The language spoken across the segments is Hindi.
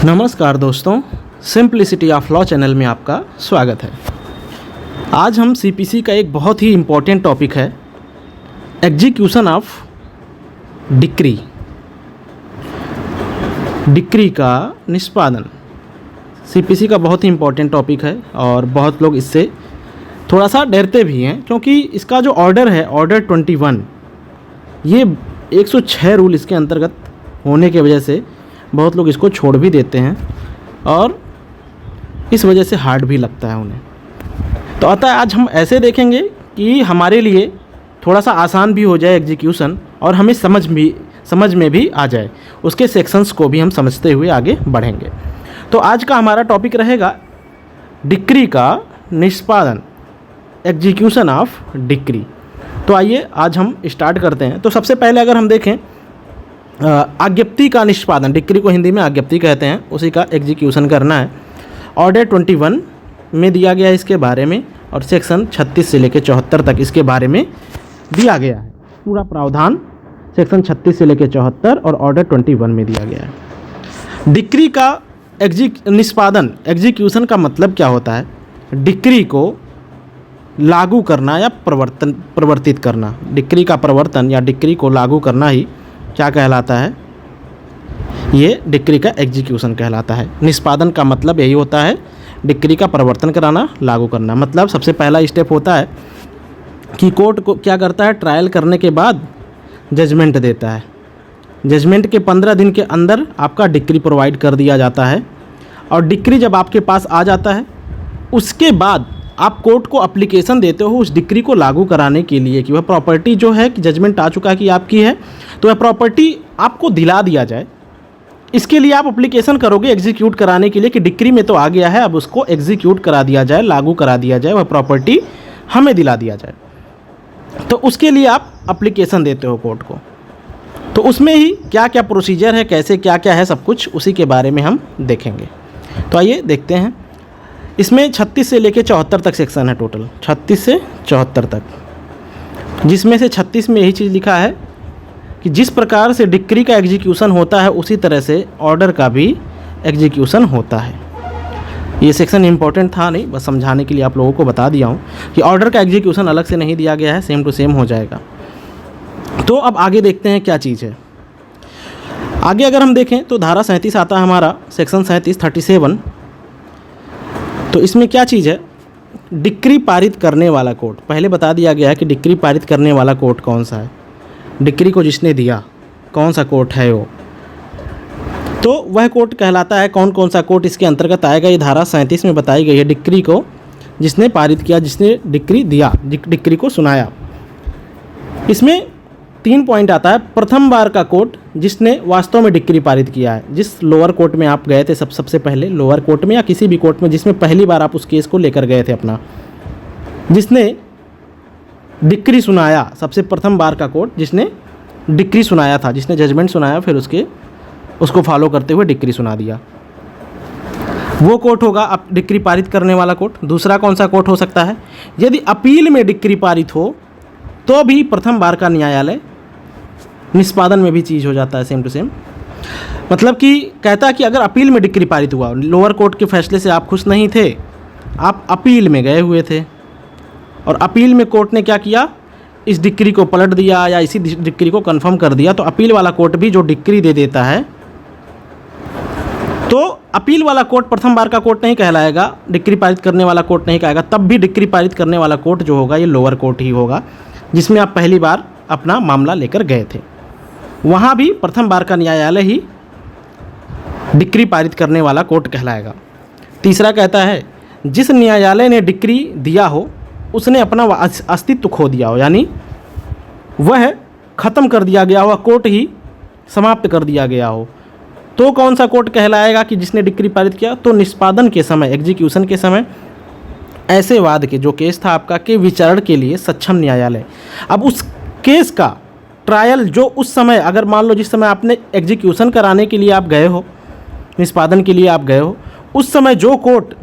नमस्कार दोस्तों, सिंप्लिसिटी ऑफ लॉ चैनल में आपका स्वागत है। आज हम सीपीसी का एक बहुत ही इम्पोर्टेंट टॉपिक है, एग्जीक्यूशन ऑफ डिक्री, डिक्री का निष्पादन। सीपीसी का बहुत ही इम्पोर्टेंट टॉपिक है और बहुत लोग इससे थोड़ा सा डरते भी हैं, क्योंकि इसका जो ऑर्डर है, ऑर्डर 21, ये 106 रूल इसके अंतर्गत होने की वजह से बहुत लोग इसको छोड़ भी देते हैं और इस वजह से हार्ड भी लगता है उन्हें। तो अतः आज हम ऐसे देखेंगे कि हमारे लिए थोड़ा सा आसान भी हो जाए एग्जीक्यूशन और हमें समझ में भी आ जाए, उसके सेक्शंस को भी हम समझते हुए आगे बढ़ेंगे। तो आज का हमारा टॉपिक रहेगा डिक्री का निष्पादन, एग्जीक्यूशन ऑफ डिक्री। तो आइए आज हम स्टार्ट करते हैं। तो सबसे पहले अगर हम देखें आज्ञप्ति का निष्पादन, डिक्री को हिंदी में आज्ञप्ति कहते हैं, उसी का एग्जीक्यूशन करना है। ऑर्डर 21 में दिया गया है इसके बारे में, और सेक्शन 36 से लेकर 74 तक इसके बारे में दिया गया है। पूरा प्रावधान सेक्शन 36 से लेकर 74 और ऑर्डर 21 में दिया गया है। डिक्री का निष्पादन, एग्जीक्यूशन का मतलब क्या होता है? डिक्री को लागू करना या प्रवर्तित करना। डिक्री का प्रवर्तन या डिक्री को लागू करना ही क्या कहलाता है? ये डिक्री का एग्जीक्यूशन कहलाता है। निष्पादन का मतलब यही होता है, डिक्री का प्रवर्तन कराना, लागू करना। मतलब सबसे पहला स्टेप होता है कि कोर्ट को क्या करता है, ट्रायल करने के बाद जजमेंट देता है। जजमेंट के 15 दिन के अंदर आपका डिक्री प्रोवाइड कर दिया जाता है, और डिक्री जब आपके पास आ जाता है उसके बाद आप कोर्ट को एप्लीकेशन देते हो उस डिक्री को लागू कराने के लिए कि वह प्रॉपर्टी जो है कि जजमेंट आ चुका है कि आपकी है, तो वह प्रॉपर्टी आपको दिला दिया जाए। इसके लिए आप एप्लीकेशन करोगे एग्जीक्यूट कराने के लिए कि डिक्री में तो आ गया है, अब उसको एग्जीक्यूट करा दिया जाए, लागू करा दिया जाए, वह प्रॉपर्टी हमें दिला दिया जाए। तो उसके लिए आप एप्लीकेशन देते हो कोर्ट को। तो उसमें ही क्या क्या प्रोसीजर है, कैसे क्या क्या है, सब कुछ उसी के बारे में हम देखेंगे। तो आइए देखते हैं। इसमें 36 से लेकर 74 तक सेक्शन है, टोटल 36 से 74 तक, जिसमें से 36 में यही चीज़ लिखा है कि जिस प्रकार से डिक्री का एग्जीक्यूशन होता है उसी तरह से ऑर्डर का भी एग्जीक्यूशन होता है। ये सेक्शन इंपॉर्टेंट था नहीं, बस समझाने के लिए आप लोगों को बता दिया हूँ कि ऑर्डर का एग्जीक्यूशन अलग से नहीं दिया गया है, सेम टू सेम हो जाएगा। तो अब आगे देखते हैं क्या चीज़ है। आगे अगर हम देखें तो धारा 37 आता है हमारा, सेक्शन 37 तो इसमें क्या चीज़ है, डिक्री पारित करने वाला कोर्ट। पहले बता दिया गया है कि डिक्री पारित करने वाला कोर्ट कौन सा है, डिक्री को जिसने दिया कौन सा कोर्ट है वो, तो वह कोर्ट कहलाता है। कौन कौन सा कोर्ट इसके अंतर्गत आएगा, ये धारा 37 में बताई गई है। डिक्री को जिसने पारित किया, जिसने डिक्री दिया, डिक्री को सुनाया। इसमें 3 पॉइंट आता है। प्रथम बार का कोर्ट जिसने वास्तव में डिक्री पारित किया है। जिस लोअर कोर्ट में आप गए थे सबसे पहले, लोअर कोर्ट में या किसी भी कोर्ट में जिसमें पहली बार आप उस केस को लेकर गए थे अपना, जिसने डिक्री सुनाया, सबसे प्रथम बार का कोर्ट जिसने डिक्री सुनाया था, जिसने जजमेंट सुनाया फिर उसको फॉलो करते हुए डिक्री सुना दिया, वो कोर्ट होगा अब डिक्री पारित करने वाला कोर्ट। दूसरा कौन सा कोर्ट हो सकता है, यदि अपील में डिक्री पारित हो तो भी प्रथम बार का न्यायालय निष्पादन में भी चीज़ हो जाता है, सेम टू सेम। मतलब कि कहता है कि अगर अपील में डिक्री पारित हुआ, लोअर कोर्ट के फैसले से आप खुश नहीं थे, आप अपील में गए हुए थे, और अपील में कोर्ट ने क्या किया, इस डिक्री को पलट दिया या इसी डिक्री को कंफर्म कर दिया, तो अपील वाला कोर्ट भी जो डिक्री दे देता है, तो अपील वाला कोर्ट प्रथम बार का कोर्ट नहीं कहलाएगा, डिक्री पारित करने वाला कोर्ट नहीं कहेगा। तब भी डिक्री पारित करने वाला कोर्ट जो होगा ये लोअर कोर्ट ही होगा, जिसमें आप पहली बार अपना मामला लेकर गए थे। वहाँ भी प्रथम बार का न्यायालय ही डिक्री पारित करने वाला कोर्ट कहलाएगा। तीसरा कहता है जिस न्यायालय ने डिक्री दिया हो उसने अपना अस्तित्व खो दिया हो, यानी वह ख़त्म कर दिया गया हो, कोर्ट ही समाप्त कर दिया गया हो, तो कौन सा कोर्ट कहलाएगा कि जिसने डिक्री पारित किया? तो निष्पादन के समय, एग्जीक्यूशन के समय ऐसे वाद के जो केस था आपका के विचारण के लिए सक्षम न्यायालय। अब उस केस का ट्रायल जो उस समय, अगर मान लो जिस समय आपने एग्जीक्यूशन कराने के लिए आप गए हो, निष्पादन के लिए आप गए हो, उस समय जो कोर्ट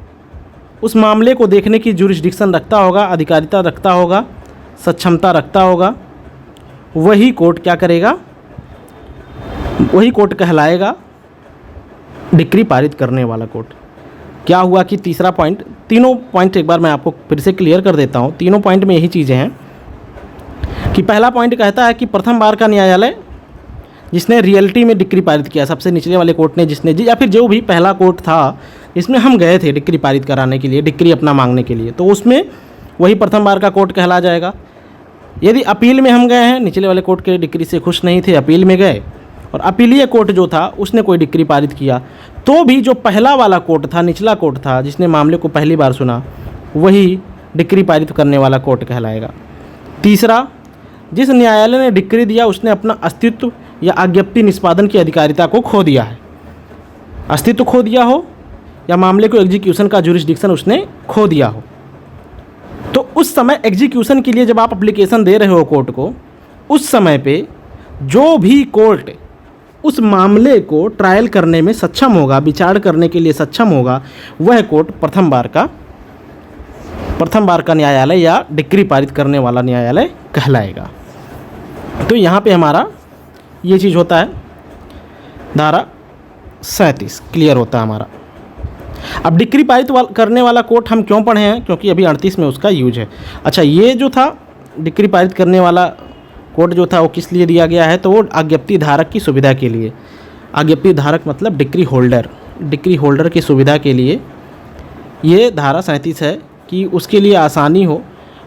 उस मामले को देखने की जुरिस्डिक्शन रखता होगा, अधिकारिता रखता होगा, सक्षमता रखता होगा, वही कोर्ट क्या करेगा, वही कोर्ट कहलाएगा डिक्री पारित करने वाला कोर्ट। क्या हुआ कि तीसरा पॉइंट, तीनों पॉइंट एक बार मैं आपको फिर से क्लियर कर देता हूँ। तीनों पॉइंट में यही चीज़ें हैं कि पहला पॉइंट कहता है कि प्रथम बार का न्यायालय जिसने रियलिटी में डिक्री पारित किया, सबसे निचले वाले कोर्ट ने जिसने, या फिर जो भी पहला कोर्ट था जिसमें हम गए थे डिक्री पारित कराने के लिए, डिक्री अपना मांगने के लिए, तो उसमें वही प्रथम बार का कोर्ट कहला जाएगा। यदि अपील में हम गए हैं, निचले वाले कोर्ट के डिक्री से खुश नहीं थे, अपील में गए और अपीलीय कोर्ट जो था उसने कोई डिक्री पारित किया, तो भी जो पहला वाला कोर्ट था, निचला कोर्ट था जिसने मामले को पहली बार सुना, वही डिक्री पारित करने वाला कोर्ट कहलाएगा। तीसरा, जिस न्यायालय ने डिक्री दिया उसने अपना अस्तित्व या आज्ञप्ति निष्पादन की अधिकारिता को खो दिया है। अस्तित्व खो दिया हो या मामले को एग्जीक्यूशन का जुरिस्डिक्शन उसने खो दिया हो, तो उस समय एग्जीक्यूशन के लिए जब आप एप्लीकेशन दे रहे हो कोर्ट को, उस समय पे जो भी कोर्ट उस मामले को ट्रायल करने में सक्षम होगा, विचार करने के लिए सक्षम होगा, वह कोर्ट प्रथम बार का न्यायालय या डिक्री पारित करने वाला न्यायालय कहलाएगा। तो यहाँ पे हमारा ये चीज़ होता है, धारा 37 क्लियर होता है हमारा। अब डिक्री पारित करने वाला कोर्ट हम क्यों पढ़े हैं, क्योंकि अभी 38 में उसका यूज है। अच्छा, ये जो था डिक्री पारित करने वाला कोर्ट जो था वो किस लिए दिया गया है, तो वो आज्ञप्ति धारक की सुविधा के लिए। आज्ञप्ति धारक मतलब डिक्री होल्डर की सुविधा के लिए ये धारा 37 है कि उसके लिए आसानी हो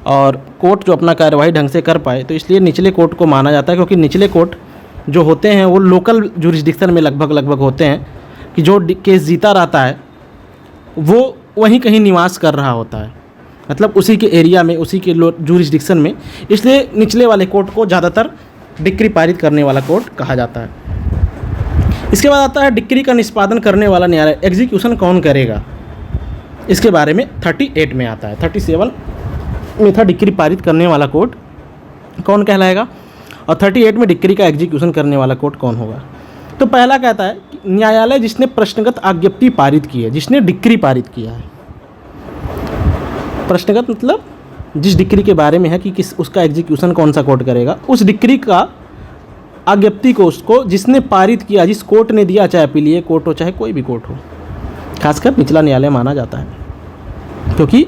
और कोर्ट जो अपना कार्यवाही ढंग से कर पाए। तो इसलिए निचले कोर्ट को माना जाता है, क्योंकि निचले कोर्ट जो होते हैं वो लोकल जुरिस्डिक्शन में लगभग होते हैं, कि जो केस जीता रहता है वो वहीं कहीं निवास कर रहा होता है, मतलब उसी के एरिया में, उसी के जुरिस्डिक्शन में। इसलिए निचले वाले कोर्ट को ज़्यादातर डिक्री पारित करने वाला कोर्ट कहा जाता है। इसके बाद आता है डिक्री का निष्पादन करने वाला न्यायालय। एग्जीक्यूशन कौन करेगा, इसके बारे में 38 में आता है। 37 में था डिक्री पारित करने वाला कोर्ट कौन कहलाएगा, और 38 में डिक्री का एग्जीक्यूशन करने वाला कोर्ट कौन होगा। तो पहला कहता है कि न्यायालय जिसने प्रश्नगत आज्ञप्ति पारित की है, जिसने डिक्री पारित किया है। प्रश्नगत मतलब जिस डिक्री के बारे में है कि किस उसका एग्जीक्यूशन कौन सा कोर्ट करेगा, उस डिक्री का आज्ञप्ति को उसको जिसने पारित किया, जिस कोर्ट ने दिया, चाहे अपीलीय कोर्ट हो चाहे कोई भी कोर्ट हो, खासकर निचला न्यायालय माना जाता है, क्योंकि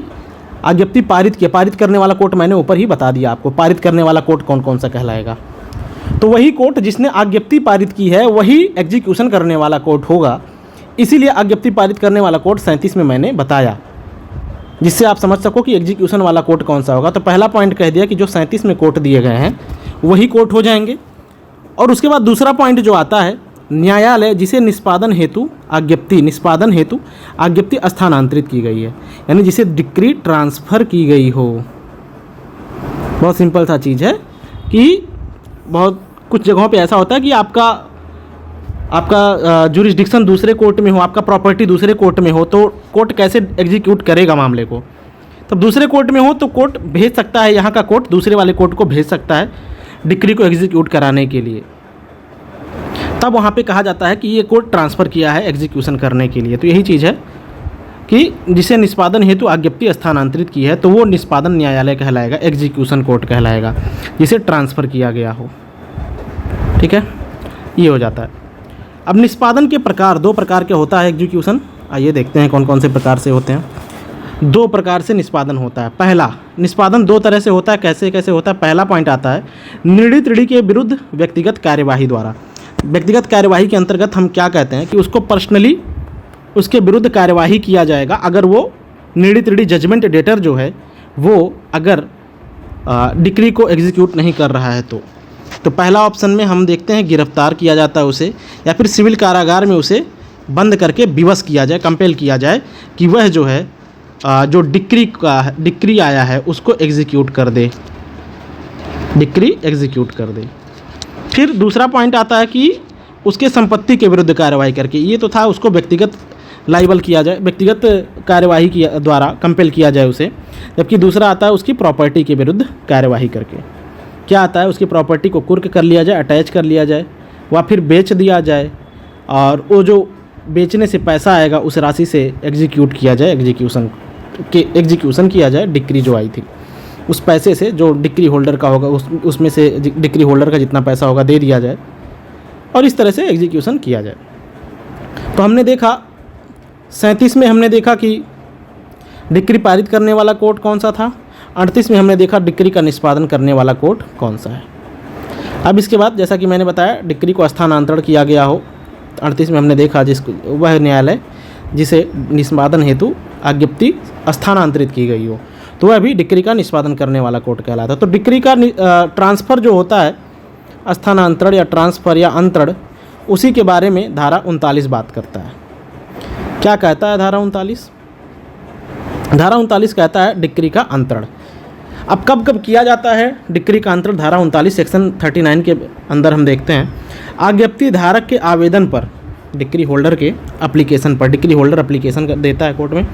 आज्ञप्ति पारित किया। पारित करने वाला कोर्ट मैंने ऊपर ही बता दिया आपको, पारित करने वाला कोर्ट कौन कौन सा कहलाएगा। तो वही कोर्ट जिसने आज्ञप्ति पारित की है वही एग्जीक्यूशन करने वाला कोर्ट होगा। इसीलिए आज्ञप्ति पारित करने वाला कोर्ट 37 में मैंने बताया, जिससे आप समझ सको कि एग्जीक्यूशन वाला कोर्ट कौन सा होगा। तो पहला पॉइंट कह दिया कि जो 37 में कोर्ट दिए गए हैं वही कोर्ट हो जाएंगे। और उसके बाद दूसरा पॉइंट जो आता है, न्यायालय जिसे निष्पादन हेतु आज्ञप्ति स्थानांतरित की गई है, यानी जिसे डिक्री ट्रांसफ़र की गई हो। बहुत सिंपल सा चीज़ है कि बहुत कुछ जगहों पे ऐसा होता है कि आपका जुरिस्डिक्शन दूसरे कोर्ट में हो, आपका प्रॉपर्टी दूसरे कोर्ट में हो, तो कोर्ट कैसे एग्जीक्यूट करेगा मामले को। तब दूसरे कोर्ट में हो तो कोर्ट भेज सकता है, यहाँ का कोर्ट दूसरे वाले कोर्ट को भेज सकता है डिक्री को एग्जीक्यूट कराने के लिए। तब वहाँ पे कहा जाता है कि ये कोर्ट ट्रांसफ़र किया है एग्जीक्यूशन करने के लिए। तो यही चीज़ है कि जिसे निष्पादन हेतु आज्ञप्ति स्थानांतरित की है तो वो निष्पादन न्यायालय कहलाएगा, एग्जीक्यूशन कोर्ट कहलाएगा, जिसे ट्रांसफ़र किया गया हो। ठीक है, ये हो जाता है। अब निष्पादन के प्रकार, 2 प्रकार के होता है एग्जीक्यूशन। आइए देखते हैं कौन कौन से प्रकार से होते हैं। 2 प्रकार से निष्पादन होता है। पहला, निष्पादन 2 तरह से होता है। कैसे कैसे होता है, पहला पॉइंट आता है निर्णीत ऋणी के विरुद्ध व्यक्तिगत कार्यवाही द्वारा। व्यक्तिगत कार्यवाही के अंतर्गत हम क्या कहते हैं कि उसको पर्सनली उसके विरुद्ध कार्यवाही किया जाएगा अगर वो निर्णीत ऋणी जजमेंट डेटर जो है वो अगर डिक्री को एग्जीक्यूट नहीं कर रहा है। तो पहला ऑप्शन में हम देखते हैं गिरफ्तार किया जाता है उसे, या फिर सिविल कारागार में उसे बंद करके विवश किया जाए, कंपेल किया जाए कि वह जो है जो डिक्री आया है उसको एग्जीक्यूट कर दे, डिक्री एग्जीक्यूट कर दे। फिर दूसरा पॉइंट आता है कि उसके संपत्ति के विरुद्ध कार्रवाई करके। ये तो था उसको व्यक्तिगत लाइबल किया जाए, व्यक्तिगत कार्यवाही द्वारा कंपेल किया जाए उसे। जबकि दूसरा आता है उसकी प्रॉपर्टी के विरुद्ध कार्यवाही करके। क्या आता है, उसकी प्रॉपर्टी को कुर्क कर लिया जाए, अटैच कर लिया जाए, वा फिर बेच दिया जाए, और वो जो बेचने से पैसा आएगा उस राशि से एग्जीक्यूट किया जाए, एग्जीक्यूशन किया जाए डिक्री जो आई थी। उस पैसे से जो डिक्री होल्डर का होगा उसमें से डिक्री होल्डर का जितना पैसा होगा दे दिया जाए, और इस तरह से एग्जीक्यूशन किया जाए। तो हमने देखा 37 में हमने देखा कि डिक्री पारित करने वाला कोर्ट कौन सा था, 38 में हमने देखा डिक्री का निष्पादन करने वाला कोर्ट कौन सा है। अब इसके बाद जैसा कि मैंने बताया डिक्री को स्थानांतरण किया गया हो, 38 में हमने देखा जिसको वह न्यायालय जिसे निष्पादन हेतु आज्ञप्ति स्थानांतरित की गई हो, तो वह भी डिक्री का निष्पादन करने वाला कोर्ट कहलाता है। तो डिक्री का ट्रांसफ़र जो होता है, स्थानांतरण या ट्रांसफ़र या अंतरण, उसी के बारे में धारा 39 बात करता है। क्या कहता है धारा 39? धारा 39 कहता है डिक्री का अंतरण। अब कब कब किया जाता है डिक्री का अंतरण? धारा 39 सेक्शन 39 के अंदर हम देखते हैं, आज्ञप्ति धारक के आवेदन पर, डिक्री होल्डर के एप्लीकेशन पर, डिक्री होल्डर एप्लीकेशन देता है कोर्ट में,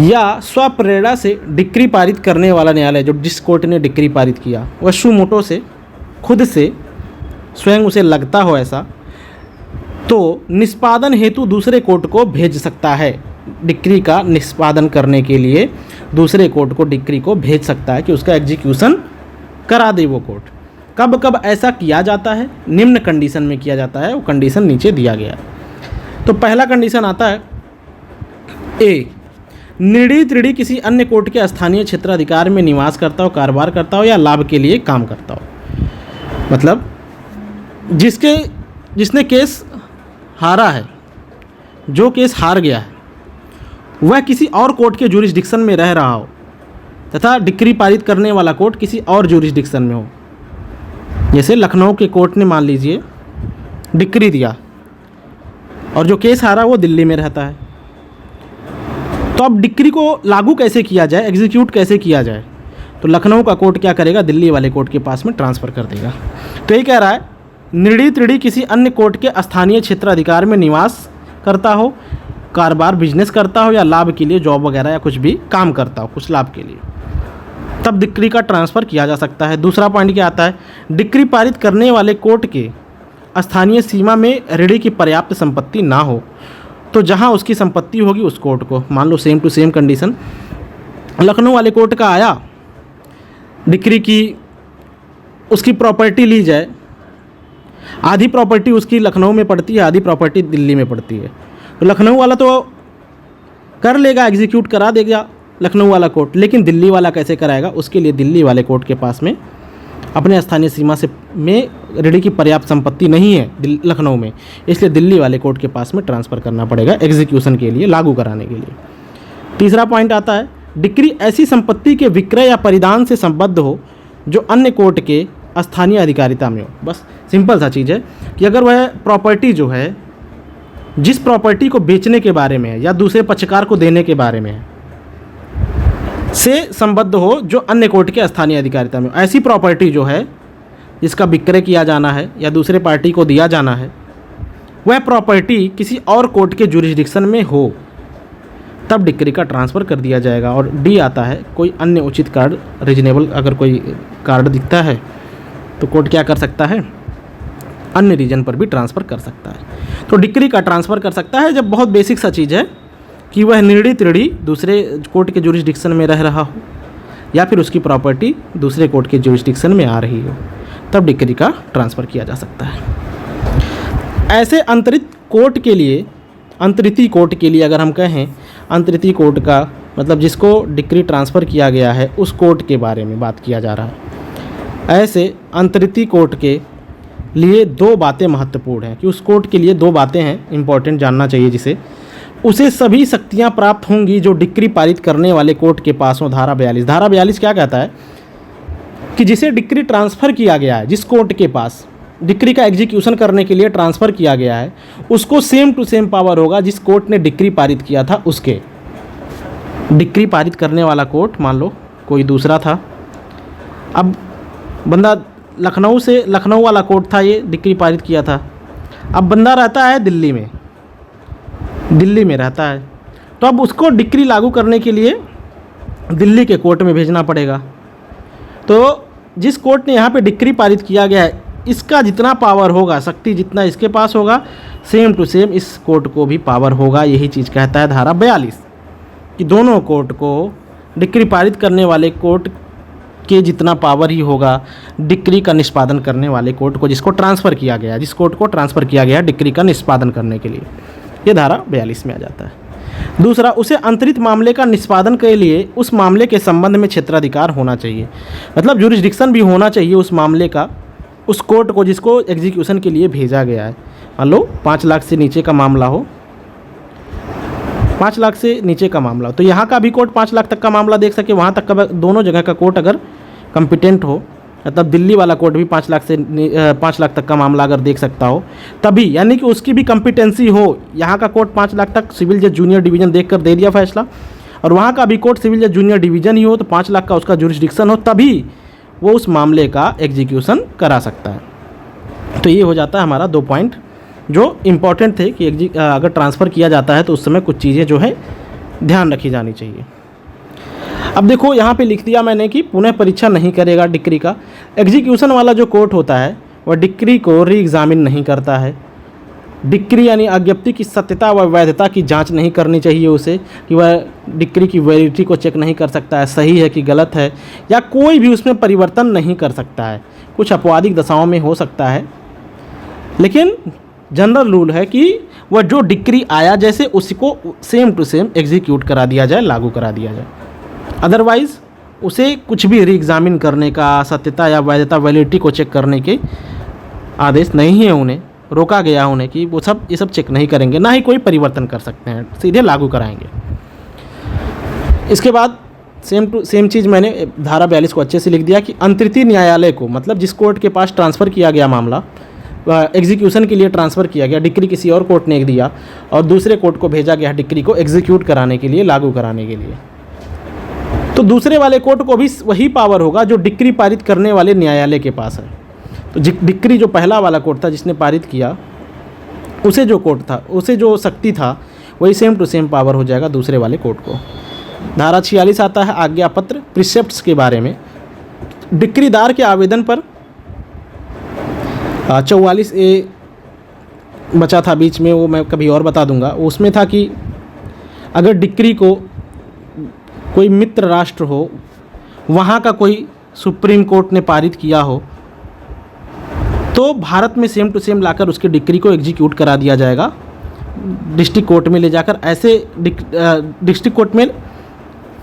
या स्वप्रेरणा से डिक्री पारित करने वाला न्यायालय, जो जिस कोर्ट ने डिक्री पारित किया वह सुमोटो से, खुद से, स्वयं उसे लगता हो ऐसा, तो निष्पादन हेतु दूसरे कोर्ट को भेज सकता है। डिक्री का निष्पादन करने के लिए दूसरे कोर्ट को डिक्री को भेज सकता है कि उसका एग्जीक्यूशन करा दे वो कोर्ट। कब कब ऐसा किया जाता है? निम्न कंडीशन में किया जाता है, वो कंडीशन नीचे दिया गया है। तो पहला कंडीशन आता है ए, निर्णीत ऋणी किसी अन्य कोर्ट के स्थानीय क्षेत्राधिकार में निवास करता हो, कारोबार करता हो या लाभ के लिए काम करता हो। मतलब जिसने केस हारा है, जो केस हार गया है, वह किसी और कोर्ट के जुरिस्डिक्शन में रह रहा हो तथा डिक्री पारित करने वाला कोर्ट किसी और जुरिस्डिक्शन में हो। जैसे लखनऊ के कोर्ट ने मान लीजिए डिक्री दिया और जो केस हारा वो दिल्ली में रहता है, तो अब डिक्री को लागू कैसे किया जाए, एग्जीक्यूट कैसे किया जाए? तो लखनऊ का कोर्ट क्या करेगा? दिल्ली वाले कोर्ट के पास में ट्रांसफ़र कर देगा। तो ये कह रहा है निर्णीत ऋणी किसी अन्य कोर्ट के स्थानीय क्षेत्राधिकार में निवास करता हो, कारोबार बिजनेस करता हो या लाभ के लिए जॉब वगैरह या कुछ भी काम करता हो, कुछ लाभ के लिए, तब डिक्री का ट्रांसफ़र किया जा सकता है। दूसरा पॉइंट क्या आता है? डिक्री पारित करने वाले कोर्ट के स्थानीय सीमा में ऋणी की पर्याप्त संपत्ति ना हो, तो जहां उसकी संपत्ति होगी उस कोर्ट को, मान लो same to same condition, Lucknow वाले कोर्ट का आया डिक्री की उसकी प्रॉपर्टी ली जाए, आधी प्रॉपर्टी उसकी लखनऊ में पड़ती है, आधी प्रॉपर्टी दिल्ली में पड़ती है, तो लखनऊ वाला तो कर लेगा, एग्जीक्यूट करा देगा लखनऊ वाला कोर्ट, लेकिन दिल्ली वाला कैसे कराएगा? उसके लिए दिल्ली वाले कोर्ट के पास में अपने स्थानीय सीमा से में ऋणी की पर्याप्त संपत्ति नहीं है लखनऊ में, इसलिए दिल्ली वाले कोर्ट के पास में ट्रांसफ़र करना पड़ेगा एग्जीक्यूशन के लिए, लागू कराने के लिए। तीसरा पॉइंट आता है डिक्री ऐसी संपत्ति के विक्रय या परिधान से संबद्ध हो जो अन्य कोर्ट के स्थानीय अधिकारिता में हो। बस सिंपल सा चीज़ है कि अगर वह प्रॉपर्टी जो है, जिस प्रॉपर्टी को बेचने के बारे में है या दूसरे पक्षकार को देने के बारे में है, से संबद्ध हो जो अन्य कोर्ट के स्थानीय अधिकारिता में हो, ऐसी प्रॉपर्टी जो है जिसका विक्रय किया जाना है या दूसरे पार्टी को दिया जाना है, वह प्रॉपर्टी किसी और कोर्ट के जुरिस्डिक्शन में हो, तब डिक्री का ट्रांसफ़र कर दिया जाएगा। और डी आता है कोई अन्य उचित कार्ड, रीजनेबल अगर कोई कार्ड दिखता है तो कोर्ट क्या कर सकता है? अन्य रीजन पर भी ट्रांसफ़र कर सकता है। तो डिक्री का ट्रांसफ़र कर सकता है जब बहुत बेसिक सा चीज़ है कि वह निर्णीत ऋणी दूसरे कोर्ट के जुरिस्डिक्शन में रह रहा हो या फिर उसकी प्रॉपर्टी दूसरे कोर्ट के जुरिस्डिक्शन में आ रही हो, तब डिक्री का ट्रांसफ़र किया जा सकता है। ऐसे अंतरित कोर्ट के लिए, अंतरिती कोर्ट के लिए अगर हम कहें, अंतरिती कोर्ट का मतलब जिसको डिक्री ट्रांसफ़र किया गया है उस कोर्ट के बारे में बात किया जा रहा है। ऐसे अंतरिती कोर्ट के लिए दो बातें महत्वपूर्ण हैं कि उस कोर्ट के लिए दो बातें हैं इंपॉर्टेंट जानना चाहिए, जिसे उसे सभी शक्तियां प्राप्त होंगी जो डिक्री पारित करने वाले कोर्ट के पास हो। धारा 42, धारा 42 क्या कहता है कि जिसे डिक्री ट्रांसफ़र किया गया है, जिस कोर्ट के पास डिक्री का एग्जीक्यूशन करने के लिए ट्रांसफ़र किया गया है, उसको सेम टू सेम पावर होगा जिस कोर्ट ने डिक्री पारित किया था उसके। डिक्री पारित करने वाला कोर्ट मान लो कोई दूसरा था, अब बंदा लखनऊ वाला कोर्ट था, ये डिक्री पारित किया था, अब बंदा रहता है दिल्ली में रहता है, तो अब उसको डिक्री लागू करने के लिए दिल्ली के कोर्ट में भेजना पड़ेगा। तो जिस कोर्ट ने यहाँ पे डिक्री पारित किया गया है, इसका जितना पावर होगा, शक्ति जितना इसके पास होगा, सेम टू सेम इस कोर्ट को भी पावर होगा। यही चीज़ कहता है धारा 42 कि दोनों कोर्ट को, डिक्री पारित करने वाले कोर्ट के जितना पावर ही होगा डिक्री का निष्पादन करने वाले कोर्ट को, जिसको ट्रांसफ़र किया गया, जिस कोर्ट को ट्रांसफ़र किया गया डिक्री का निष्पादन करने के लिए। ये धारा 42 में आ जाता है। दूसरा, उसे अंतरित मामले का निष्पादन के लिए उस मामले के संबंध में क्षेत्राधिकार होना चाहिए, मतलब जुरिस्डिक्शन भी होना चाहिए उस मामले का, उस कोर्ट को जिसको एग्जीक्यूशन के लिए भेजा गया है। मान लो 5 लाख से नीचे का मामला हो, 5 लाख से नीचे का मामला हो, तो यहाँ का भी कोर्ट 5 लाख तक का मामला देख सके, वहाँ तक का दोनों जगह का कोर्ट अगर कम्पिटेंट हो, मतलब दिल्ली वाला कोर्ट भी 5 लाख तक का मामला अगर देख सकता हो तभी, यानी कि उसकी भी कम्पिटेंसी हो। यहाँ का कोर्ट 5 लाख तक सिविल जज जूनियर डिवीज़न देख कर दे दिया फैसला, और वहाँ का भी कोर्ट सिविल जज जूनियर डिवीज़न ही हो, तो 5 लाख का उसका जुरिस्डिक्शन हो, तभी वो उस मामले का एग्जीक्यूशन करा सकता है। तो ये हो जाता है हमारा 2 पॉइंट जो इम्पॉर्टेंट थे कि अगर ट्रांसफ़र किया जाता है तो उस समय कुछ चीज़ें जो है ध्यान रखी जानी चाहिए। अब देखो यहाँ पे लिख दिया मैंने कि पुनः परीक्षा नहीं करेगा डिक्री का। एग्जीक्यूशन वाला जो कोर्ट होता है वह डिक्री को री एग्जामिन नहीं करता है। डिक्री यानी अज्ञप्ति की सत्यता व वैधता की जांच नहीं करनी चाहिए उसे, कि वह डिक्री की वैलिडिटी को चेक नहीं कर सकता है, सही है कि गलत है, या कोई भी उसमें परिवर्तन नहीं कर सकता है। कुछ अपवादिक दशाओं में हो सकता है, लेकिन जनरल रूल है कि वह जो डिक्री आया जैसे उसी को सेम टू सेम एग्जीक्यूट करा दिया जाए, लागू करा दिया जाए। अदरवाइज़ उसे कुछ भी री एग्जामिन करने का, सत्यता या वैधता वैलिडिटी को चेक करने के आदेश नहीं है, उन्हें रोका गया उन्हें कि वो सब ये सब चेक नहीं करेंगे, ना ही कोई परिवर्तन कर सकते हैं, सीधे लागू कराएंगे। इसके बाद सेम चीज़ मैंने धारा 42 को अच्छे से लिख दिया कि अंतर्राष्ट्रीय न्यायालय को, मतलब जिस कोर्ट के पास ट्रांसफ़र किया गया मामला, एग्जीक्यूशन के लिए ट्रांसफ़र किया गया, डिक्री किसी और कोर्ट ने दिया और दूसरे कोर्ट को भेजा गया डिक्री को एग्जीक्यूट कराने के लिए, लागू कराने के लिए, तो दूसरे वाले कोर्ट को भी वही पावर होगा जो डिक्री पारित करने वाले न्यायालय के पास है। तो डिक्री जो पहला वाला कोर्ट था जिसने पारित किया, उसे जो कोर्ट था, उसे जो शक्ति था, वही सेम टू सेम पावर हो जाएगा दूसरे वाले कोर्ट को। धारा 46 आता है आज्ञा पत्र प्रिसेप्ट्स के बारे में। डिक्रीदार के आवेदन पर 44A बचा था बीच में, वो मैं कभी और बता दूंगा। उसमें था कि अगर डिक्री को कोई मित्र राष्ट्र हो, वहाँ का कोई सुप्रीम कोर्ट ने पारित किया हो, तो भारत में सेम टू सेम लाकर उसके डिक्री को एग्जीक्यूट करा दिया जाएगा, डिस्ट्रिक्ट कोर्ट में ले जाकर, ऐसे डिस्ट्रिक्ट कोर्ट में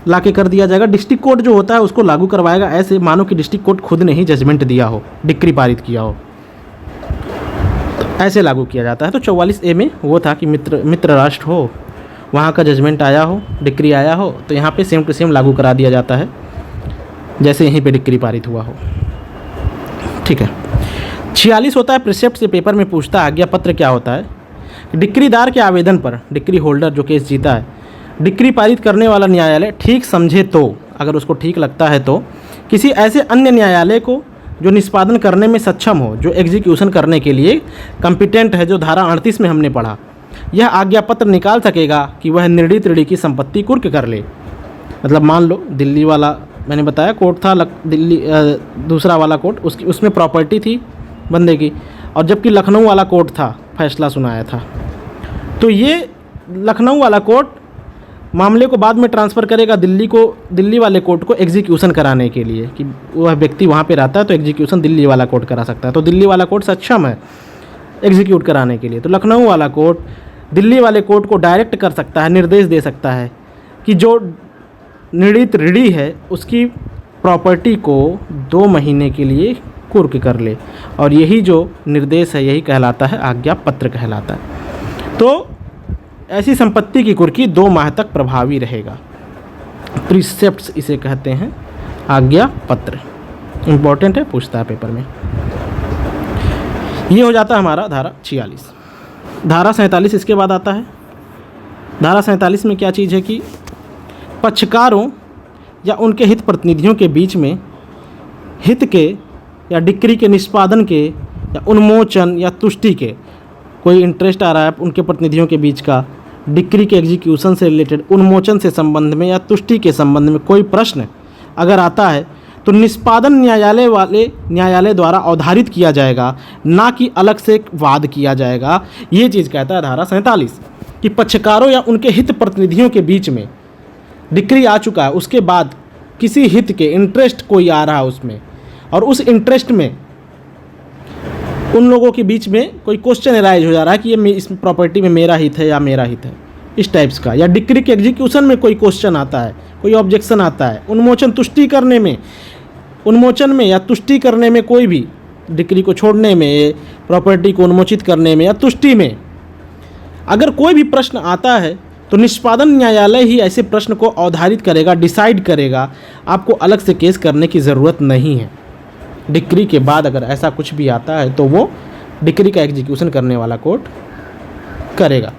लाके कर दिया जाएगा। डिस्ट्रिक्ट कोर्ट जो होता है उसको लागू करवाएगा ऐसे मानो कि डिस्ट्रिक्ट कोर्ट खुद ने ही जजमेंट दिया हो, डिक्री पारित किया हो, ऐसे लागू किया जाता है। तो 44A में वो था कि मित्र राष्ट्र हो, वहाँ का जजमेंट आया हो, डिक्री आया हो, तो यहाँ पे सेम टू सेम लागू करा दिया जाता है जैसे यहीं पे डिक्री पारित हुआ हो। ठीक है। 46 होता है प्रिसेप्ट से पेपर में पूछता है आज्ञा पत्र क्या होता है। डिक्रीदार के आवेदन पर डिक्री होल्डर जो केस जीता है, डिक्री पारित करने वाला न्यायालय ठीक समझे तो, अगर उसको ठीक लगता है तो, किसी ऐसे अन्य न्यायालय को जो निष्पादन करने में सक्षम हो, जो एग्जीक्यूशन करने के लिए कम्पिटेंट है, जो धारा 38 में हमने पढ़ा, यह आज्ञा पत्र निकाल सकेगा कि वह निर्णीत ऋणी की संपत्ति कुर्क कर ले। मतलब मान लो दिल्ली वाला मैंने बताया कोर्ट था, दिल्ली दूसरा वाला कोर्ट, उसमें प्रॉपर्टी थी बंदे की, और जबकि लखनऊ वाला कोर्ट था फैसला सुनाया था, तो ये लखनऊ वाला कोर्ट मामले को बाद में ट्रांसफ़र करेगा दिल्ली वाले कोर्ट को एग्जीक्यूशन कराने के लिए, कि वह व्यक्ति वहाँ पे रहता है तो एग्जीक्यूशन दिल्ली वाला कोर्ट करा सकता है, तो दिल्ली वाला कोर्ट सक्षम है एग्जीक्यूट कराने के लिए। तो लखनऊ वाला कोर्ट दिल्ली वाले कोर्ट को डायरेक्ट कर सकता है, निर्देश दे सकता है कि जो निर्णीत ऋणी है उसकी प्रॉपर्टी को 2 महीने के लिए कुर्क कर ले, और यही जो निर्देश है यही कहलाता है आज्ञा पत्र कहलाता है। तो ऐसी संपत्ति की कुर्की 2 माह तक प्रभावी रहेगा। प्रिसेप्ट्स इसे कहते हैं, आज्ञा पत्र इम्पोर्टेंट है, पूछता है पेपर में। ये हो जाता है हमारा धारा 46। धारा 47 इसके बाद आता है। धारा 47 में क्या चीज़ है कि पक्षकारों या उनके हित प्रतिनिधियों के बीच में हित के या डिक्री के निष्पादन के या उन्मोचन या तुष्टि के, कोई इंटरेस्ट आ रहा है उनके प्रतिनिधियों के बीच का, डिक्री के एग्जीक्यूशन से रिलेटेड, उन्मोचन से संबंध में या तुष्टि के संबंध में कोई प्रश्न अगर आता है तो निष्पादन न्यायालय द्वारा अवधारित किया जाएगा, ना कि अलग से वाद किया जाएगा। ये चीज़ कहता है धारा 47 कि पक्षकारों या उनके हित प्रतिनिधियों के बीच में डिक्री आ चुका है, उसके बाद किसी हित के इंटरेस्ट कोई आ रहा है उसमें, और उस इंटरेस्ट में उन लोगों के बीच में कोई क्वेश्चन अराइज हो जा रहा है कि ये इस प्रॉपर्टी में मेरा हित है या मेरा हित है, इस टाइप्स का, या डिक्री के एग्जीक्यूशन में कोई क्वेश्चन आता है, कोई ऑब्जेक्शन आता है, उन्मोचन में या तुष्टि करने में, कोई भी डिक्री को छोड़ने में, प्रॉपर्टी को उन्मोचित करने में या तुष्टि में अगर कोई भी प्रश्न आता है तो निष्पादन न्यायालय ही ऐसे प्रश्न को अवधारित करेगा, डिसाइड करेगा। आपको अलग से केस करने की ज़रूरत नहीं है। डिक्री के बाद अगर ऐसा कुछ भी आता है तो वो डिक्री का एग्जीक्यूशन करने वाला कोर्ट करेगा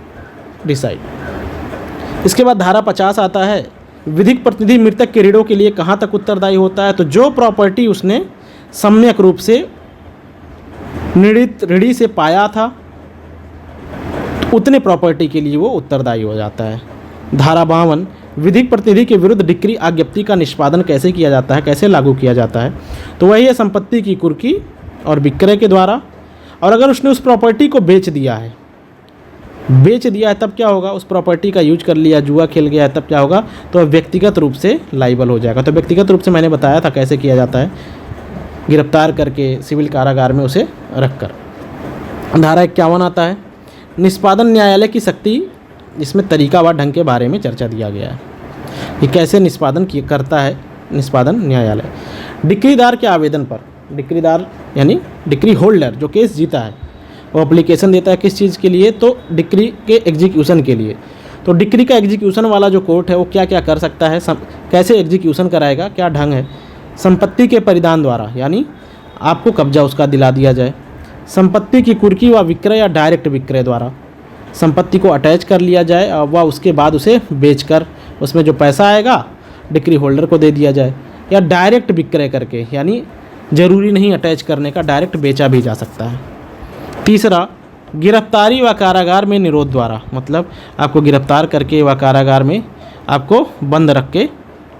डिसाइड। इसके बाद धारा 50 आता है, विधिक प्रतिनिधि मृतक के ऋणों के लिए कहाँ तक उत्तरदायी होता है? तो जो प्रॉपर्टी उसने सम्यक रूप से निर्णित ऋणी से पाया था तो उतने प्रॉपर्टी के लिए वो उत्तरदायी हो जाता है। धारा 52, विधिक प्रतिनिधि के विरुद्ध डिक्री आज्ञप्ति का निष्पादन कैसे किया जाता है, कैसे लागू किया जाता है? तो वही है संपत्ति की कुर्की और विक्रय के द्वारा। और अगर उसने उस प्रॉपर्टी को बेच दिया है तब क्या होगा? उस प्रॉपर्टी का यूज कर लिया, जुआ खेल गया है, तब क्या होगा? तो व्यक्तिगत रूप से लाइबल हो जाएगा। तो व्यक्तिगत रूप से मैंने बताया था कैसे किया जाता है, गिरफ्तार करके सिविल कारागार में उसे रखकर। धारा 51 आता है, निष्पादन न्यायालय की शक्ति, इसमें तरीका व ढंग के बारे में चर्चा दिया गया है कि कैसे निष्पादन करता है निष्पादन न्यायालय। डिक्रीदार के आवेदन पर, डिक्रीदार यानी डिक्री होल्डर जो केस जीता है वो एप्लीकेशन देता है किस चीज़ के लिए? तो डिक्री के एग्जीक्यूशन के लिए। तो डिक्री का एग्जीक्यूशन वाला जो कोर्ट है वो क्या क्या कर सकता है, कैसे एग्जीक्यूशन कराएगा, क्या ढंग है? संपत्ति के परिदान द्वारा, यानी आपको कब्जा उसका दिला दिया जाए। संपत्ति की कुर्की व विक्रय या डायरेक्ट विक्रय द्वारा संपत्ति को अटैच कर लिया जाए और वह उसके बाद उसे बेचकर उसमें जो पैसा आएगा डिक्री होल्डर को दे दिया जाए, या डायरेक्ट विक्रय करके, यानी ज़रूरी नहीं अटैच करने का, डायरेक्ट बेचा भी जा सकता है। तीसरा, गिरफ्तारी व कारागार में निरोध द्वारा, मतलब आपको गिरफ्तार करके व कारागार में आपको बंद रख के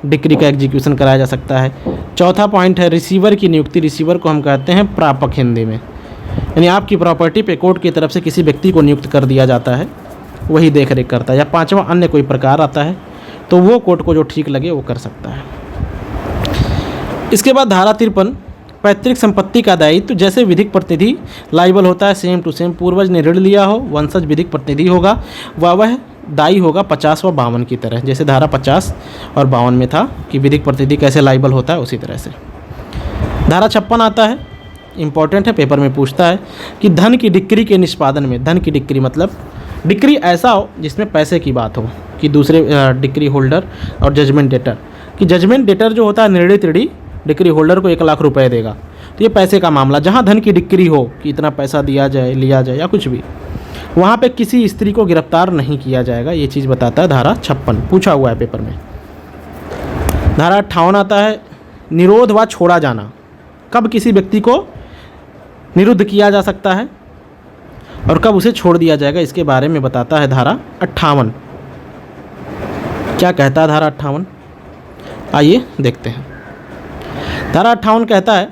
डिक्री का एग्जीक्यूशन कराया जा सकता है। चौथा पॉइंट है रिसीवर की नियुक्ति। रिसीवर को हम कहते हैं प्रापक हिंदी में, यानी आपकी प्रॉपर्टी पे कोर्ट की तरफ से किसी व्यक्ति को नियुक्त कर दिया जाता है, वही देख रेख करता है। या पांचवा, अन्य कोई प्रकार आता है तो वो कोर्ट को जो ठीक लगे वो कर सकता है। इसके बाद धारा 53, पैतृक संपत्ति का दायित्व। जैसे विधिक प्रतिनिधि लाइबल होता है सेम टू सेम, पूर्वज ने ऋण लिया हो, वंशज विधिक प्रतिनिधि होगा, वह दायी होगा 50 व 52 की तरह। जैसे धारा 50 और 52 में था कि विधिक प्रतिनिधि कैसे लाइबल होता है, उसी तरह से। धारा 56 आता है, इंपॉर्टेंट है, पेपर में पूछता है कि धन की डिक्री के निष्पादन में, धन की डिक्री मतलब डिक्री ऐसा हो जिसमें पैसे की बात हो, कि दूसरे डिक्री होल्डर और जजमेंट डेटर, कि जजमेंट डेटर जो होता है निर्णित ऋणी डिक्री होल्डर को 1 लाख रुपए देगा, तो ये पैसे का मामला, जहाँ धन की डिक्री हो कि इतना पैसा दिया जाए, लिया जाए या कुछ भी, वहाँ पे किसी स्त्री को गिरफ्तार नहीं किया जाएगा। ये चीज़ बताता है धारा 56, पूछा हुआ है पेपर में। धारा 58 आता है, निरोध व छोड़ा जाना। कब किसी व्यक्ति को निरुद्ध किया जा सकता है और कब उसे छोड़ दिया जाएगा, इसके बारे में बताता है धारा 58। क्या कहता है धारा 58? आइए देखते हैं। धारा 58 कहता है,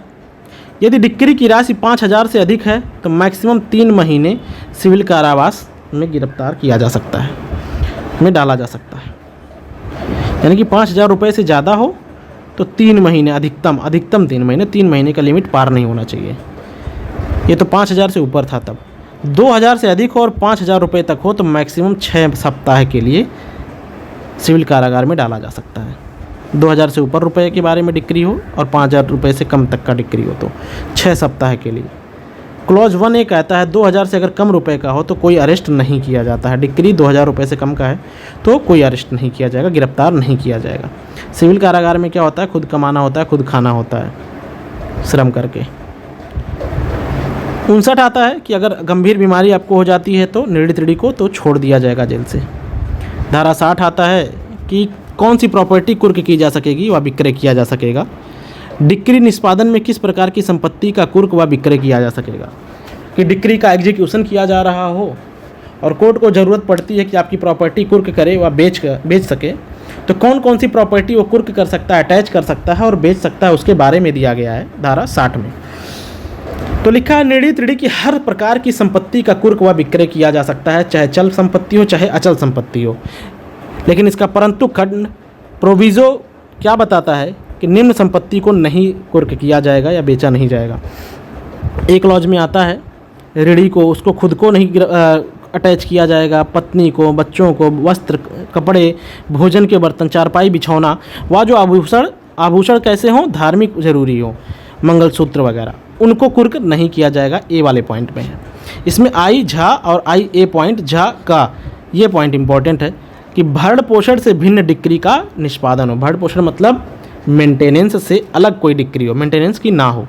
यदि डिक्री की राशि 5000 से अधिक है तो मैक्सिमम 3 महीने सिविल कारावास में गिरफ्तार किया जा सकता है, में डाला जा सकता है। यानी कि 5000 रुपये से ज़्यादा हो तो 3 महीने, अधिकतम 3 महीने, 3 महीने का लिमिट पार नहीं होना चाहिए। ये तो 5000 से ऊपर था तब। 2000 से अधिक हो और 5000 रुपये तक हो तो मैक्सिमम 6 सप्ताह के लिए सिविल कारागार में डाला जा सकता है। 2000 से ऊपर रुपए के बारे में डिक्री हो और 5000 रुपये से कम तक का डिक्री हो तो 6 सप्ताह के लिए। क्लॉज 1 ये कहता है 2000 से अगर कम रुपए का हो तो कोई अरेस्ट नहीं किया जाता है। डिक्री 2000 रुपये से कम का है तो कोई अरेस्ट नहीं किया जाएगा, गिरफ्तार नहीं किया जाएगा। सिविल कारागार में क्या होता है, खुद कमाना होता है, खुद खाना होता है श्रम करके। 59 आता है कि अगर गंभीर बीमारी आपको हो जाती है तो निर्णित ऋणी को तो छोड़ दिया जाएगा जेल से। धारा 60 आता है कि कौन सी प्रॉपर्टी कुर्क की जा सकेगी व विक्रय किया जा सकेगा। डिक्री निष्पादन में किस प्रकार की संपत्ति का कुर्क व विक्रय किया जा सकेगा, कि डिक्री का एग्जीक्यूशन किया जा रहा हो और कोर्ट को ज़रूरत पड़ती है कि आपकी प्रॉपर्टी कुर्क करे व बेच सके, तो कौन कौन सी प्रॉपर्टी वो कुर्क कर सकता है, अटैच कर सकता है और बेच सकता है, उसके बारे में दिया गया है धारा 60 में। तो लिखा है निर्णित ऋणी की हर प्रकार की संपत्ति का कुर्क व विक्रय किया जा सकता है, चाहे चल संपत्ति हो चाहे अचल संपत्ति हो। लेकिन इसका परंतु खंड प्रोविज़ो क्या बताता है कि निम्न संपत्ति को नहीं कुर्क किया जाएगा या बेचा नहीं जाएगा। एक लॉज में आता है ऋणी को, उसको खुद को नहीं अटैच किया जाएगा, पत्नी को, बच्चों को, वस्त्र, कपड़े, भोजन के बर्तन, चारपाई, बिछौना, वह जो आभूषण कैसे हों, धार्मिक जरूरी हो, मंगलसूत्र वगैरह, उनको कुर्क नहीं किया जाएगा। ए वाले पॉइंट में है। इसमें आई झा और आई ए पॉइंट झा का ये पॉइंट इंपॉर्टेंट है कि भरण पोषण से भिन्न डिक्री का निष्पादन हो। भरण पोषण मतलब मेंटेनेंस से अलग कोई डिक्री हो, मेंटेनेंस की ना हो,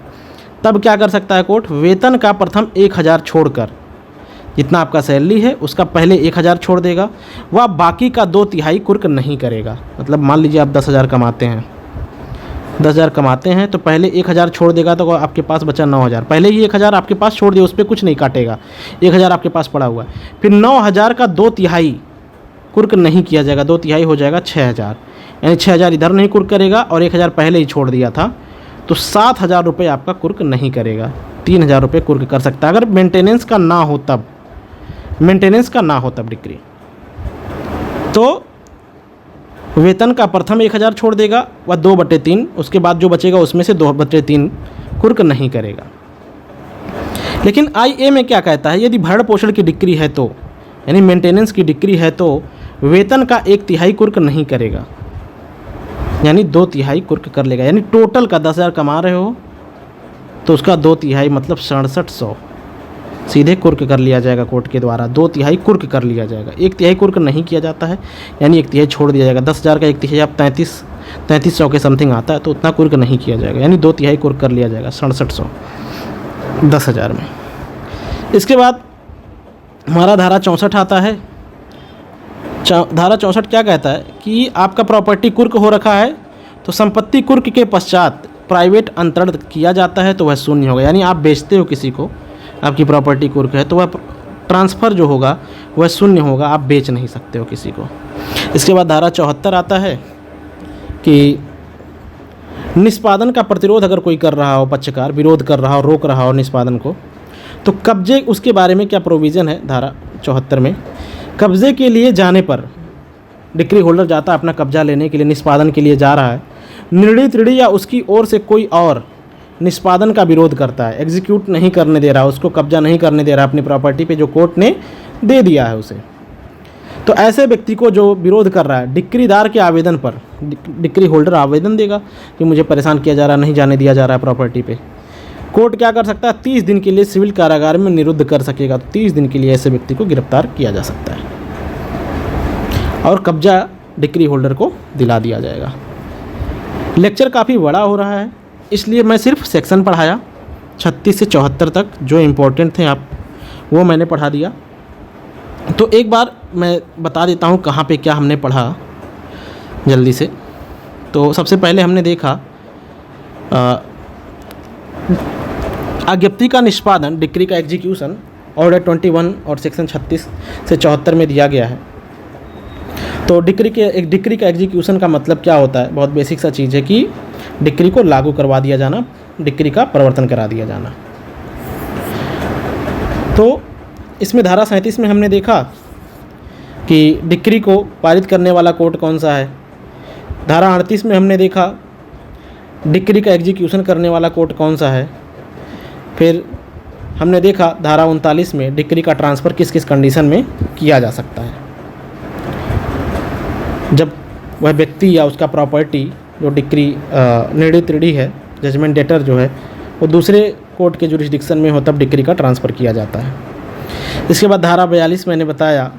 तब क्या कर सकता है कोर्ट, वेतन का प्रथम 1000 छोड़कर, जितना आपका सैलरी है उसका पहले 1000 छोड़ देगा, वह बाकी का 2/3 कुर्क नहीं करेगा। मतलब मान लीजिए आप 10,000 कमाते हैं, 10,000 कमाते हैं तो पहले 1000 छोड़ देगा तो आपके पास बचा 9,000। पहले ही 1000 आपके पास छोड़ दिया, उस पर कुछ नहीं काटेगा, 1000 आपके पास पड़ा हुआ है। फिर 9,000 का 2/3 कुर्क नहीं किया जाएगा, 2/3 हो जाएगा 6,000, यानी 6,000 इधर नहीं कुर्क करेगा और 1,000 पहले ही छोड़ दिया था, तो 7,000 रुपये आपका कुर्क नहीं करेगा, 3,000 रुपये कुर्क कर सकता है। अगर मेंटेनेंस का ना हो तब, मेंटेनेंस का ना हो तब डिक्री, तो वेतन का प्रथम 1,000 छोड़ देगा, वह 2/3, उसके बाद जो बचेगा उसमें से 2/3 कुर्क नहीं करेगा। लेकिन IA में क्या कहता है, यदि भरण पोषण की डिक्री है तो, यानी मेंटेनेंस की डिक्री है तो वेतन का 1/3 कुर्क नहीं करेगा, यानी 2/3 कुर्क कर लेगा। यानी टोटल का 10,000 कमा रहे हो तो उसका 2/3 मतलब 6700 सीधे कुर्क कर लिया जाएगा कोर्ट के द्वारा, 2/3 कुर्क कर लिया जाएगा। 1/3 कुर्क नहीं किया जाता है, यानी 1/3 छोड़ दिया जाएगा। 10,000 का 1/3 आप 3300 के समथिंग आता है, तो उतना कुर्क नहीं किया जाएगा, यानी 2/3 कुर्क कर लिया जाएगा 6700 10,000 में। इसके बाद हमारा धारा 64 आता है। धारा 64 क्या कहता है कि आपका प्रॉपर्टी कुर्क हो रखा है तो संपत्ति कुर्क के पश्चात प्राइवेट अंतरण किया जाता है तो वह शून्य होगा। यानी आप बेचते हो किसी को, आपकी प्रॉपर्टी कुर्क है तो वह ट्रांसफ़र जो होगा वह शून्य होगा, आप बेच नहीं सकते हो किसी को। इसके बाद धारा 74 आता है कि निष्पादन का प्रतिरोध अगर कोई कर रहा हो, पक्षकार विरोध कर रहा हो, रोक रहा हो निष्पादन को, तो कब्जे, उसके बारे में क्या प्रोविज़न है धारा 74 में, कब्जे के लिए जाने पर डिक्री होल्डर जाता है अपना कब्जा लेने के लिए, निष्पादन के लिए जा रहा है, निर्णित ऋणी या उसकी ओर से कोई और निष्पादन का विरोध करता है, एग्जीक्यूट नहीं करने दे रहा, उसको कब्जा नहीं करने दे रहा अपनी प्रॉपर्टी पे जो कोर्ट ने दे दिया है उसे, तो ऐसे व्यक्ति को जो विरोध कर रहा है, डिक्रीदार के आवेदन पर डिक्री होल्डर आवेदन देगा कि मुझे परेशान किया जा रहा है, नहीं जाने दिया जा रहा है प्रॉपर्टी पे, कोर्ट क्या कर सकता है, 30 दिन के लिए सिविल कारागार में निरुद्ध कर सकेगा। तो 30 दिन के लिए ऐसे व्यक्ति को गिरफ्तार किया जा सकता है और कब्जा डिक्री होल्डर को दिला दिया जाएगा। लेक्चर काफ़ी बड़ा हो रहा है, इसलिए मैं सिर्फ सेक्शन पढ़ाया 36 से 74 तक, जो इम्पोर्टेंट थे आप वो मैंने पढ़ा दिया। तो एक बार मैं बता देता हूँ कहाँ पे क्या हमने पढ़ा जल्दी से। तो सबसे पहले हमने देखा आज्ञप्ति का निष्पादन, डिक्री का एग्जीक्यूशन ऑर्डर 21 और सेक्शन 36 से 74 में दिया गया है। तो डिक्री का एग्जीक्यूशन का मतलब क्या होता है, बहुत बेसिक सा चीज़ है कि डिक्री को लागू करवा दिया जाना, डिक्री का प्रवर्तन करा दिया जाना। तो इसमें धारा 37 में हमने देखा कि डिक्री को पारित करने वाला कोर्ट कौन सा है। धारा 38 में हमने देखा डिक्री का एग्जीक्यूशन करने वाला कोर्ट कौन सा है। फिर हमने देखा धारा 39 में डिक्री का ट्रांसफ़र किस किस कंडीशन में किया जा सकता है, जब वह व्यक्ति या उसका प्रॉपर्टी जो डिक्री निर्णित ऋणी है, जजमेंट डेटर जो है, वो दूसरे कोर्ट के जुरिस्डिक्शन में हो तब डिक्री का ट्रांसफ़र किया जाता है। इसके बाद धारा 42 मैंने बताया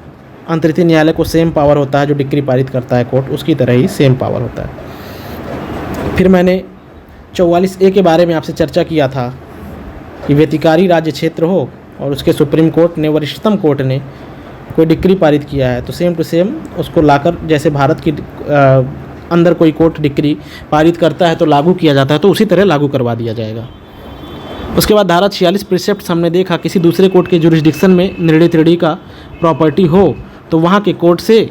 अंतर्राष्ट्रीय न्यायालय को सेम पावर होता है, जो डिक्री पारित करता है कोर्ट उसकी तरह ही सेम पावर होता है। फिर मैंने 44A के बारे में आपसे चर्चा किया था कि व्यतिकारी राज्य क्षेत्र हो और उसके सुप्रीम कोर्ट ने, वरिष्ठतम कोर्ट ने कोई डिक्री पारित किया है तो सेम टू सेम उसको लाकर, जैसे भारत की अंदर कोई कोर्ट डिक्री पारित करता है तो लागू किया जाता है, तो उसी तरह लागू करवा दिया जाएगा। उसके बाद धारा 46 प्रिसेप्ट हमने देखा, किसी दूसरे कोर्ट के जुरिस्डिक्शन में निर्णित ऋणी का प्रॉपर्टी हो तो वहाँ के कोर्ट से,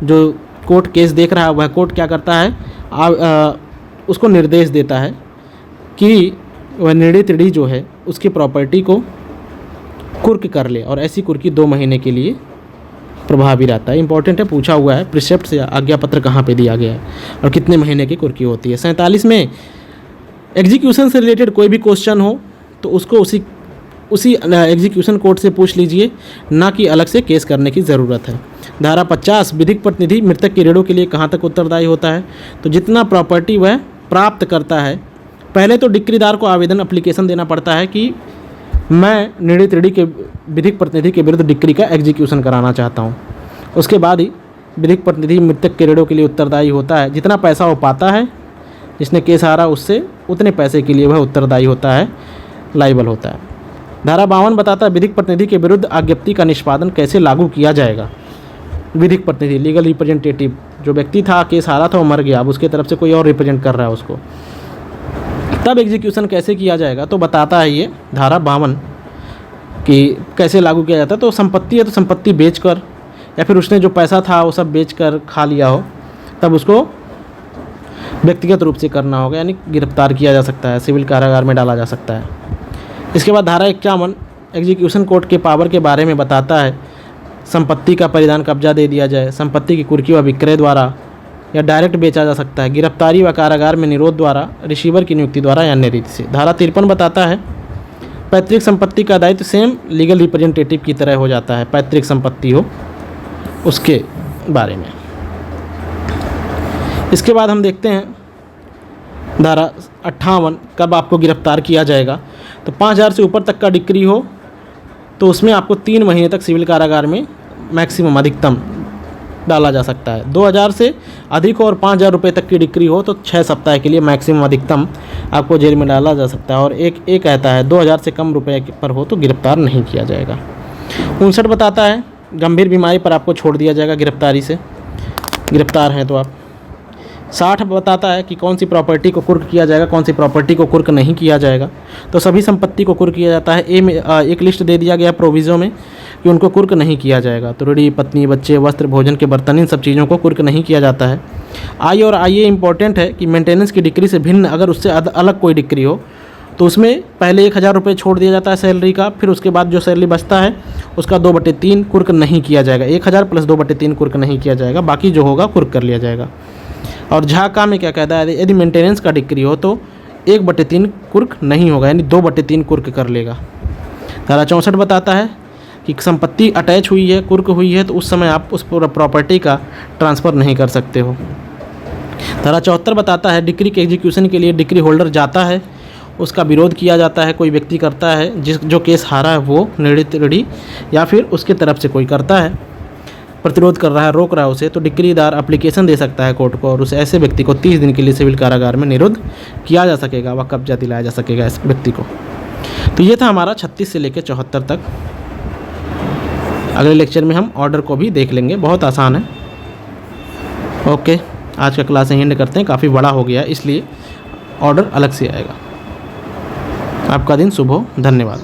जो कोर्ट केस देख रहा है वह कोर्ट क्या करता है, उसको निर्देश देता है कि वह निर्णित ऋणी जो है उसकी प्रॉपर्टी को कुर्क कर ले, और ऐसी कुर्की 2 महीने के लिए प्रभावी रहता है। इंपॉर्टेंट है, पूछा हुआ है प्रिसेप्ट से आज्ञा पत्र कहाँ पे दिया गया है और कितने महीने की कुर्की होती है। 47 में एग्जीक्यूशन से रिलेटेड कोई भी क्वेश्चन हो तो उसको उसी उसी एग्जीक्यूशन कोर्ट से पूछ लीजिए, ना कि अलग से केस करने की ज़रूरत है। धारा 50 विधिक प्रतिनिधि मृतक के ऋणों के लिए कहाँ तक उत्तरदायी होता है? तो जितना प्रॉपर्टी वह प्राप्त करता है, पहले तो डिक्रीदार को आवेदन एप्लीकेशन देना पड़ता है कि मैं निर्णीत ऋणी के विधिक प्रतिनिधि के विरुद्ध डिक्री का एग्जीक्यूशन कराना चाहता हूँ। उसके बाद ही विधिक प्रतिनिधि मृतक के ऋणों के लिए उत्तरदायी होता है। जितना पैसा वो पाता है, जिसने केस हारा उससे उतने पैसे के लिए वह उत्तरदायी होता है, लाइबल होता है। धारा 52 बताता है विधिक प्रतिनिधि के विरुद्ध आज्ञप्ति का निष्पादन कैसे लागू किया जाएगा। विधिक प्रतिनिधि लीगल रिप्रेजेंटेटिव, जो व्यक्ति था केस हारा था वो मर गया, अब उसके तरफ से कोई और रिप्रेजेंट कर रहा है उसको, तब एग्जीक्यूशन कैसे किया जाएगा? तो बताता है ये धारा 52 कि कैसे लागू किया जाता है। तो संपत्ति है तो संपत्ति बेचकर, या फिर उसने जो पैसा था वो सब बेचकर खा लिया हो, तब उसको व्यक्तिगत रूप से करना होगा, यानी गिरफ्तार किया जा सकता है, सिविल कारागार में डाला जा सकता है। इसके बाद धारा 51 एग्जीक्यूशन कोर्ट के पावर के बारे में बताता है। संपत्ति का परिधान कब्जा दे दिया जाए, संपत्ति की कुर्की व विक्रय द्वारा या डायरेक्ट बेचा जा सकता है, गिरफ्तारी व कारागार में निरोध द्वारा, रिसीवर की नियुक्ति द्वारा या अन्य रीति से। धारा 53 बताता है पैतृक संपत्ति का दायित्व सेम लीगल रिप्रेजेंटेटिव की तरह हो जाता है, पैतृक संपत्ति हो उसके बारे में। इसके बाद हम देखते हैं धारा 58 कब आपको गिरफ्तार किया जाएगा। तो 5000 से ऊपर तक का डिक्री हो तो उसमें आपको 3 महीने तक सिविल कारागार में मैक्सिमम अधिकतम डाला जा सकता है। 2000 से अधिक और 5000 रुपये तक की डिक्री हो तो 6 सप्ताह के लिए मैक्सिमम अधिकतम आपको जेल में डाला जा सकता है। और एक कहता है 2000 से कम रुपये पर हो तो गिरफ्तार नहीं किया जाएगा। 59 बताता है गंभीर बीमारी पर आपको छोड़ दिया जाएगा गिरफ्तारी से, गिरफ्तार हैं तो आप। 60 बताता है कि कौन सी प्रॉपर्टी को कुर्क किया जाएगा, कौन सी प्रॉपर्टी को कुर्क नहीं किया जाएगा। तो सभी संपत्ति को कुर्क किया जाता है। ए में एक लिस्ट दे दिया गया प्रोविज़ो में कि उनको कुर्क नहीं किया जाएगा। तो ऋणी, पत्नी, बच्चे, वस्त्र, भोजन के बर्तन, इन सब चीज़ों को कुर्क नहीं किया जाता है। आई और आई ए इंपॉर्टेंट है कि मेंटेनेंस की डिक्री से भिन्न अगर उससे अलग कोई डिक्री हो तो उसमें पहले 1000 रुपये छोड़ दिया जाता है सैलरी का, फिर उसके बाद जो सैलरी बचता है उसका 2/3 कुर्क नहीं किया जाएगा। 1000 प्लस 2/3 कुर्क नहीं किया जाएगा, बाकी जो होगा कुर्क कर लिया जाएगा। और झाका में क्या कहता है, यदि मेंटेनेंस का डिक्री हो तो 1/3 कुर्क नहीं होगा, यानी 2/3 कुर्क कर लेगा। धारा 64 बताता है कि संपत्ति अटैच हुई है, कुर्क हुई है, तो उस समय आप उस प्रॉपर्टी का ट्रांसफ़र नहीं कर सकते हो। धारा 74 बताता है डिक्री के एग्जीक्यूशन के लिए डिक्री होल्डर जाता है, उसका विरोध किया जाता है, कोई व्यक्ति करता है, जो केस हारा है वो निर्णीत ऋणी या फिर उसके तरफ से कोई करता है, प्रतिरोध कर रहा है, रोक रहा है उसे, तो डिक्रीदार एप्लीकेशन दे सकता है कोर्ट को और उस ऐसे व्यक्ति को 30 दिन के लिए सिविल कारागार में निरुद्ध किया जा सकेगा व कब्जा दिलाया जा सकेगा इस व्यक्ति को। तो ये था हमारा 36 से लेकर 74 तक। अगले लेक्चर में हम ऑर्डर को भी देख लेंगे, बहुत आसान है। ओके, आज का क्लास एंड करते हैं, काफ़ी बड़ा हो गया है इसलिए ऑर्डर अलग से आएगा। आपका दिन शुभ हो, धन्यवाद।